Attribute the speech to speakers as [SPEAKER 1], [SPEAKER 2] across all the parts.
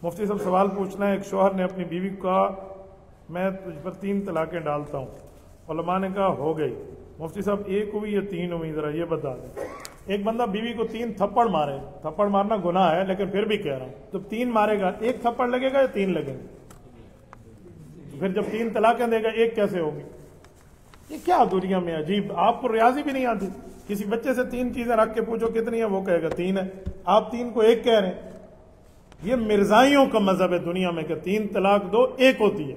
[SPEAKER 1] मुफ्ती साहब सवाल पूछना है, एक शौहर ने अपनी बीवी का मैं तुझ पर 3 तलाकें डालता हूँ, उलमा ने कहा हो गई। मुफ्ती साहब 1 हुई या 3 हुई, जरा ये बता दें। एक बंदा बीवी को 3 थप्पड़ मारे, थप्पड़ मारना गुनाह है लेकिन फिर भी कह रहा हूँ, जब 3 मारेगा 1 थप्पड़ लगेगा या 3 लगेंगे? फिर जब 3 तलाकें देगा 1 कैसे होगी? ये क्या दुनिया में अजीब। आपको रियाजी भी नहीं आती, किसी बच्चे से 3 चीजें रख के पूछो कितनी है, वो कहेगा 3 है, आप 3 को 1 कह रहे हैं। ये मिर्जाइयों का मजहब है दुनिया में कि 3 तलाक दो 1 होती है।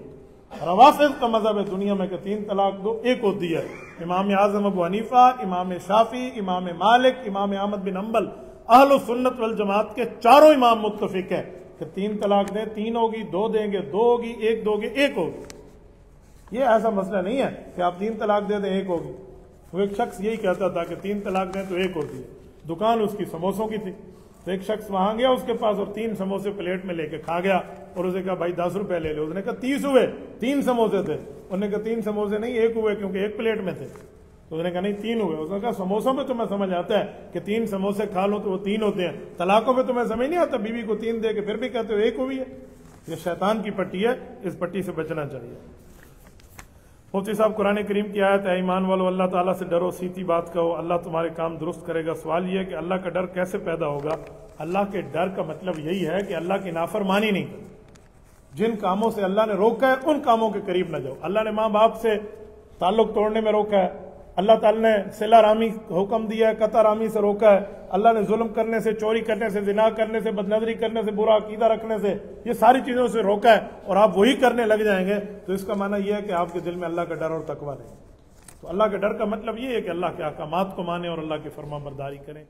[SPEAKER 1] रवाफिज का मजहब है दुनिया में कि 3 तलाक दो 1 होती है। इमाम आजम अबू हनीफा, इमाम शाफी, इमाम मालिक, इमाम अहमद बिन हंबल, अहल सुन्नत वल जमात के चारों इमाम मुत्तफिक है कि 3 तलाक दें 3 होगी, 2 देंगे 2 होगी, 1 दोगे 1 होगी। ये ऐसा मसला नहीं है कि आप 3 तलाक दे दें 1 होगी। वो एक शख्स यही कहता था कि 3 तलाक दें तो 1 होती है। दुकान उसकी समोसों की थी, तो एक शख्स वहां गया उसके पास और 3 समोसे प्लेट में लेके खा गया और उसे कहा भाई 10 रुपए ले लो। उसने कहा 30 हुए, 3 समोसे थे। उन्होंने कहा 3 समोसे नहीं 1 हुए क्योंकि 1 प्लेट में थे। तो उसने कहा नहीं 3 हुए। उसने कहा समोसों में तुम्हें समझ आता है कि 3 समोसे खा लो तो वो 3 होते हैं, तलाकों में तुम्हें समझ नहीं आता, बीवी को 3 दे के फिर भी कहते हो 1 हुई है। ये शैतान की पट्टी है, इस पट्टी से बचना चाहिए। मुफ्ती साहब कुरान करीम की आयत है, ईमान वालों अल्लाह ताला से डरो, सीधी बात कहो, अल्लाह तुम्हारे काम दुरुस्त करेगा। सवाल यह है कि अल्लाह का डर कैसे पैदा होगा? अल्लाह के डर का मतलब यही है कि अल्लाह की नाफरमानी नहीं करो। जिन कामों से अल्लाह ने रोका है उन कामों के करीब न जाओ। अल्लाह ने माँ बाप से ताल्लुक तोड़ने में रोका है, अल्लाह ताला ने सिला रामी हुक्म दिया है, कता रामी से रोका है, अल्लाह ने जुल्म करने से, चोरी करने से, जिना करने से, बदनजरी करने से, बुरा अकीदा रखने से, ये सारी चीजों से रोका है और आप वही करने लग जाएंगे तो इसका माना यह है कि आपके दिल में अल्लाह का डर और तकवा नहीं। तो अल्लाह के डर का मतलब ये है कि अल्लाह के अहकामात को माने और अल्लाह की फरमाबरदारी करें।